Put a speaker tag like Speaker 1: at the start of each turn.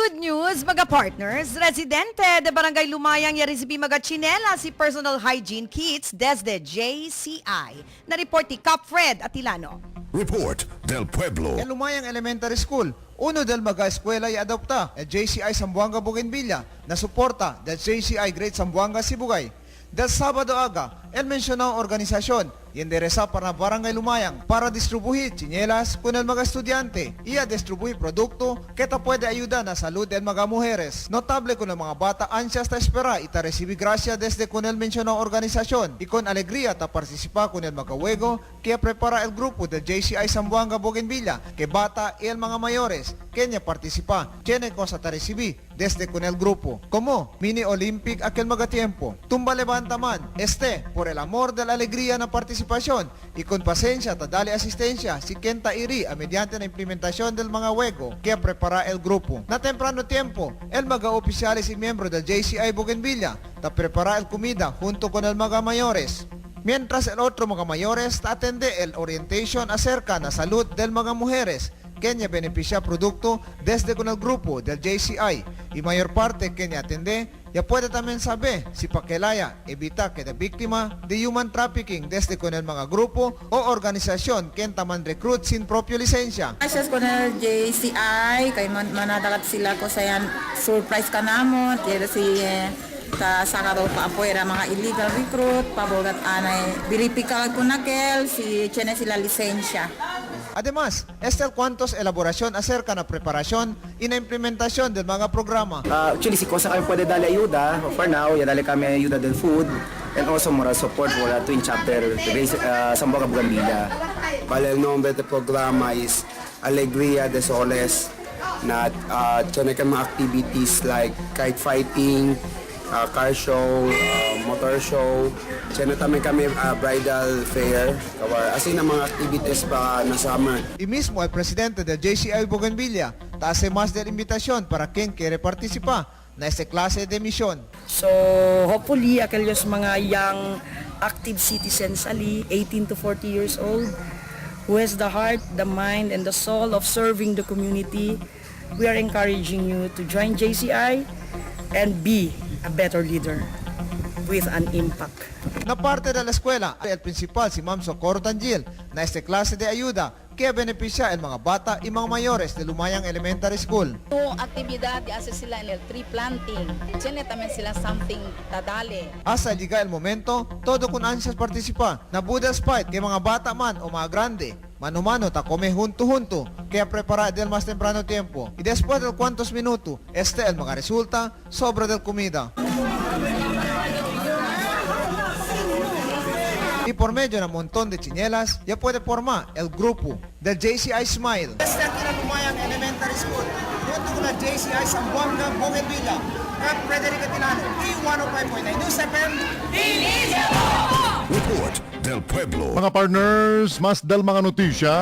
Speaker 1: Good news, mga partners. Residente de Barangay Lumayang Yarisipi mga chinela si Personal Hygiene Kits desde JCI. Na-report ni Cap Fred Atilano.
Speaker 2: Report del Pueblo.
Speaker 3: En Lumayang Elementary School, uno del mag-eskwela y adopta el JCI Zamboanga Bougainvillea na suporta del JCI Great Zamboanga Sibugay. Del Sabado aga, el mencionado organisasyon endereza para Barangay Lumayang para distribuir chinelas con el mga estudiante y a distribuir produkto que ta puede ayudar na salud del mga mujeres. Notable con el mga bata ansias ta espera y ta recibir gracia desde con el mencionado organisasyon y con alegría ta participa con el mga juego que prepara el grupo del JCI Zamboanga Bougainvillea que bata y el mga mayores que niya participa tiene cosa ta recibir desde con el grupo como mini olympic aquel mga tiempo. Tumba levanta man por el amor de la alegría na participación y con paciencia ta dale asistencia si Kenta iri a mediante la implementación del mga juego que prepara el grupo. Na temprano tiempo, el mga oficiales y miembros del JCI Bougainvillea ta prepara el comida junto con el mga mayores. Mientras el otro mga mayores ta atende el orientation acerca na salud del mga mujeres que niya beneficia producto desde con el grupo del JCI y mayor parte que niya atende ya puede también saber si pakelaya evita que la víctima de human trafficking desde con el mga grupo o organización que taman recruit sin propio lisensya.
Speaker 4: Gracias con el JCI, kay manadalat sila ko sa yan surprise ka namon, kaya si ta saka daw pa afuera mga illegal recruit, pabogat anay, verifika ko nakel, si tiene sila lisensya.
Speaker 3: Además, el cuantos elaboración acerca na preparación y na implementación del mga programa.
Speaker 5: Actually, si cosa kami pwede dali ayuda, for now, ya dali kami ayuda del food and also moral support for the twin chapter Zamboanga Bougainvillea.
Speaker 6: Vale, el nombre del programa es Alegría de Soles na tiene mga activities like kite fighting, car show, motor show. Tiene también kami bridal fair. Así na mga activities pa na summer.
Speaker 3: Y mismo el presidente del JCI Bougainvillea ta hace más de invitación para quien quiere participar na este clase de misión.
Speaker 7: So hopefully aquellos mga young active citizens ali 18 to 40 years old who has the heart, the mind and the soul of serving the community, we are encouraging you to join JCI and be a better leader with an impact.
Speaker 3: Na parte de la escuela, el principal si Ma'am Socorro Tangil na este clase de ayuda que beneficia el mga bata y mga mayores de Lumayang Elementary School.
Speaker 8: Yung aktibidad hace sila en el tree planting. Tiene también sila something tadale.
Speaker 3: Hasta llega el momento, todo con ansias participa na Buddha's Fight que mga bata man o mga grande. Mano-mano ta come junto-junto kaya prepara del más temprano tiempo. Y después de cuantos minutos, el mga resulta sobra del comida. Y por medio de un montón de chinelas, ya puede formar el grupo del JCI Smile. Este aquí en Lumayang Elementary School, junto con el JCI Zamboanga Bougainvillea, Cap Frederick Atilano, P105.9 News FM.
Speaker 2: Report del Pueblo.
Speaker 9: Mga partners, mas dal mga notisya